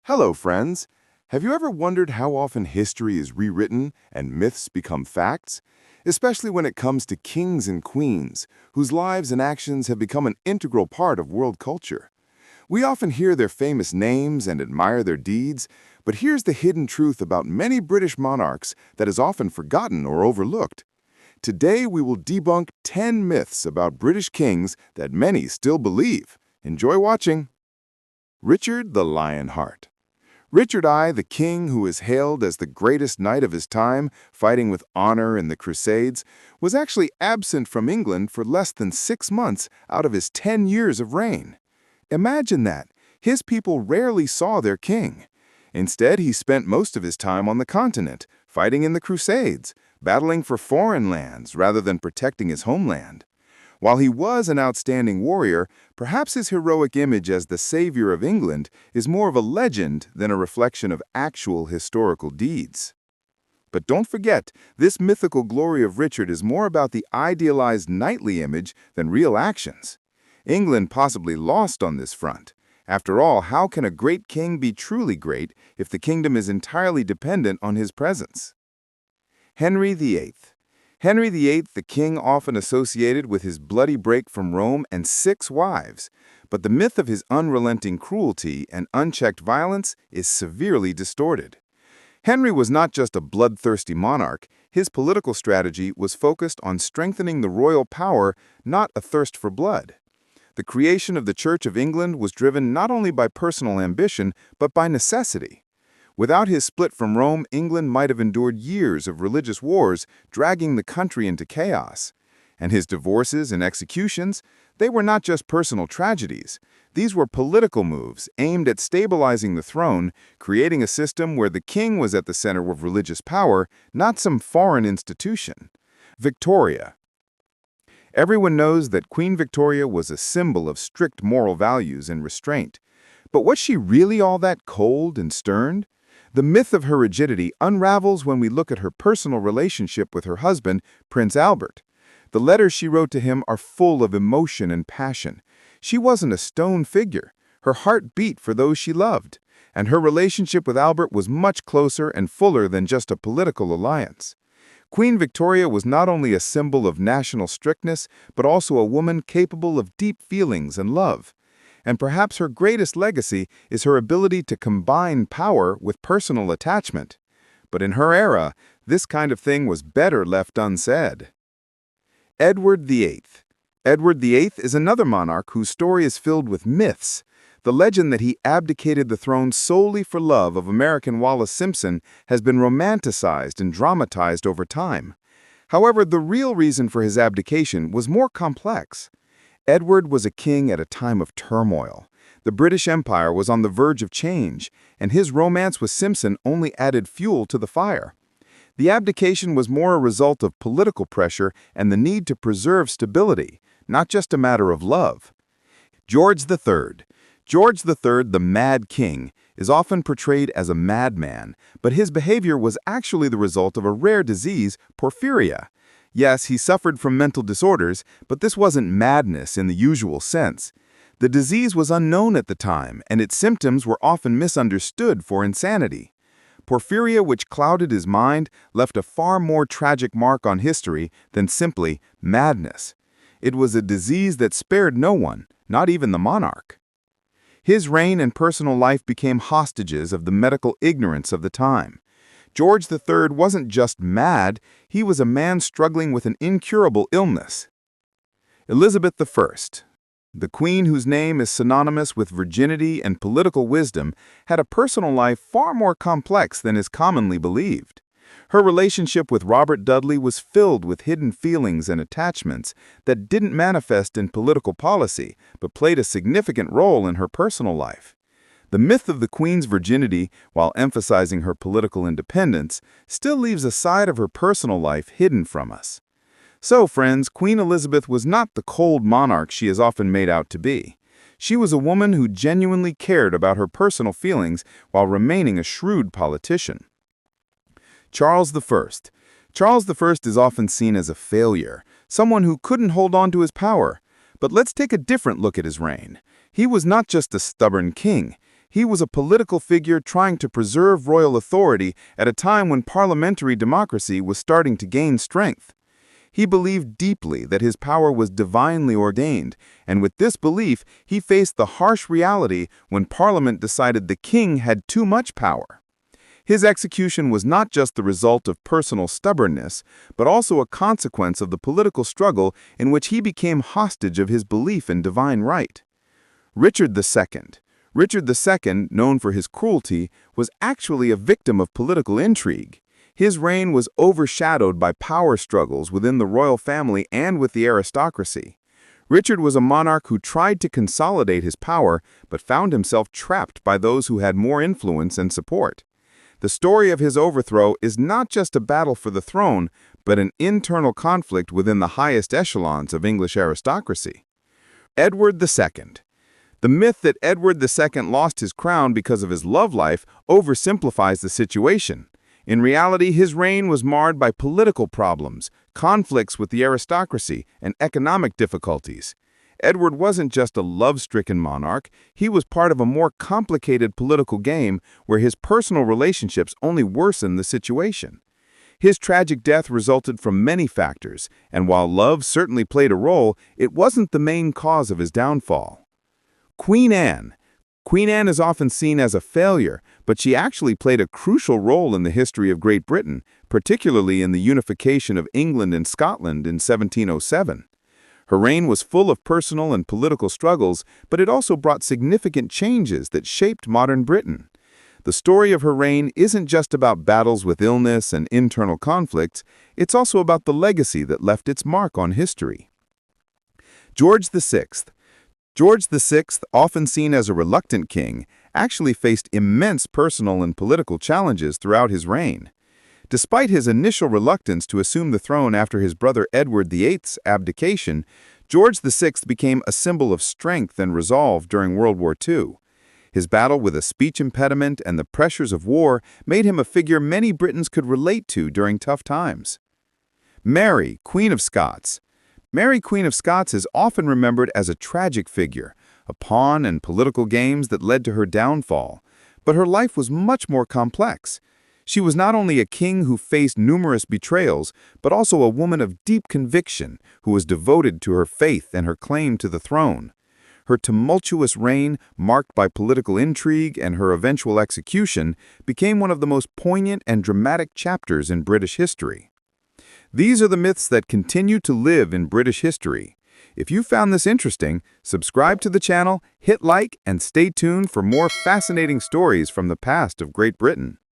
Hello, friends. Have you ever wondered how often history is rewritten and myths become facts? Especially when it comes to kings and queens, whose lives and actions have become an integral part of world culture. We often hear their famous names and admire their deeds, but here's the hidden truth about many British monarchs that is often forgotten or overlooked. Today, we will debunk 10 myths about British kings that many still believe. Enjoy watching. Richard the Lionheart. Richard I, the king who is hailed as the greatest knight of his time, fighting with honor in the Crusades, was actually absent from England for less than 6 months out of his 10 years of reign. Imagine that. His people rarely saw their king. Instead, he spent most of his time on the continent, fighting in the Crusades, battling for foreign lands rather than protecting his homeland. While he was an outstanding warrior, perhaps his heroic image as the savior of England is more of a legend than a reflection of actual historical deeds. But don't forget, this mythical glory of Richard is more about the idealized knightly image than real actions. England possibly lost on this front. After all, how can a great king be truly great if the kingdom is entirely dependent on his presence? Henry VIII. Henry VIII, the king often associated with his bloody break from Rome and 6 wives, but the myth of his unrelenting cruelty and unchecked violence is severely distorted. Henry was not just a bloodthirsty monarch, his political strategy was focused on strengthening the royal power, not a thirst for blood. The creation of the Church of England was driven not only by personal ambition, but by necessity. Without his split from Rome, England might have endured years of religious wars, dragging the country into chaos. And his divorces and executions, they were not just personal tragedies. These were political moves aimed at stabilizing the throne, creating a system where the king was at the center of religious power, not some foreign institution. Victoria. Everyone knows that Queen Victoria was a symbol of strict moral values and restraint. But was she really all that cold and stern? The myth of her rigidity unravels when we look at her personal relationship with her husband, Prince Albert. The letters she wrote to him are full of emotion and passion. She wasn't a stone figure. Her heart beat for those she loved. And her relationship with Albert was much closer and fuller than just a political alliance. Queen Victoria was not only a symbol of national strictness, but also a woman capable of deep feelings and love. And perhaps her greatest legacy is her ability to combine power with personal attachment. But in her era, this kind of thing was better left unsaid. Edward VIII. Edward VIII is another monarch whose story is filled with myths. The legend that he abdicated the throne solely for love of American Wallace Simpson has been romanticized and dramatized over time. However, the real reason for his abdication was more complex. Edward was a king at a time of turmoil. The British Empire was on the verge of change, and his romance with Simpson only added fuel to the fire. The abdication was more a result of political pressure and the need to preserve stability, not just a matter of love. George III. George III, the Mad King, is often portrayed as a madman, but his behavior was actually the result of a rare disease, porphyria. Yes, he suffered from mental disorders, but this wasn't madness in the usual sense. The disease was unknown at the time, and its symptoms were often misunderstood for insanity. Porphyria, which clouded his mind, left a far more tragic mark on history than simply madness. It was a disease that spared no one, not even the monarch. His reign and personal life became hostages of the medical ignorance of the time. George III wasn't just mad, he was a man struggling with an incurable illness. Elizabeth I. The queen, whose name is synonymous with virginity and political wisdom, had a personal life far more complex than is commonly believed. Her relationship with Robert Dudley was filled with hidden feelings and attachments that didn't manifest in political policy, but played a significant role in her personal life. The myth of the Queen's virginity, while emphasizing her political independence, still leaves a side of her personal life hidden from us. So, friends, Queen Elizabeth was not the cold monarch she is often made out to be. She was a woman who genuinely cared about her personal feelings while remaining a shrewd politician. Charles I. Charles I is often seen as a failure, someone who couldn't hold on to his power. But let's take a different look at his reign. He was not just a stubborn king. He was a political figure trying to preserve royal authority at a time when parliamentary democracy was starting to gain strength. He believed deeply that his power was divinely ordained, and with this belief, he faced the harsh reality when Parliament decided the king had too much power. His execution was not just the result of personal stubbornness, but also a consequence of the political struggle in which he became hostage of his belief in divine right. Richard II. Richard II, known for his cruelty, was actually a victim of political intrigue. His reign was overshadowed by power struggles within the royal family and with the aristocracy. Richard was a monarch who tried to consolidate his power, but found himself trapped by those who had more influence and support. The story of his overthrow is not just a battle for the throne, but an internal conflict within the highest echelons of English aristocracy. Edward II. The myth that Edward II lost his crown because of his love life oversimplifies the situation. In reality, his reign was marred by political problems, conflicts with the aristocracy, and economic difficulties. Edward wasn't just a love-stricken monarch, he was part of a more complicated political game where his personal relationships only worsened the situation. His tragic death resulted from many factors, and while love certainly played a role, it wasn't the main cause of his downfall. Queen Anne. Queen Anne is often seen as a failure, but she actually played a crucial role in the history of Great Britain, particularly in the unification of England and Scotland in 1707. Her reign was full of personal and political struggles, but it also brought significant changes that shaped modern Britain. The story of her reign isn't just about battles with illness and internal conflicts, it's also about the legacy that left its mark on history. George VI. George VI, often seen as a reluctant king, actually faced immense personal and political challenges throughout his reign. Despite his initial reluctance to assume the throne after his brother Edward VIII's abdication, George VI became a symbol of strength and resolve during World War II. His battle with a speech impediment and the pressures of war made him a figure many Britons could relate to during tough times. Mary, Queen of Scots. Mary, Queen of Scots is often remembered as a tragic figure, a pawn in political games that led to her downfall. But her life was much more complex. She was not only a king who faced numerous betrayals, but also a woman of deep conviction who was devoted to her faith and her claim to the throne. Her tumultuous reign, marked by political intrigue and her eventual execution, became one of the most poignant and dramatic chapters in British history. These are the myths that continue to live in British history. If you found this interesting, subscribe to the channel, hit like, and stay tuned for more fascinating stories from the past of Great Britain.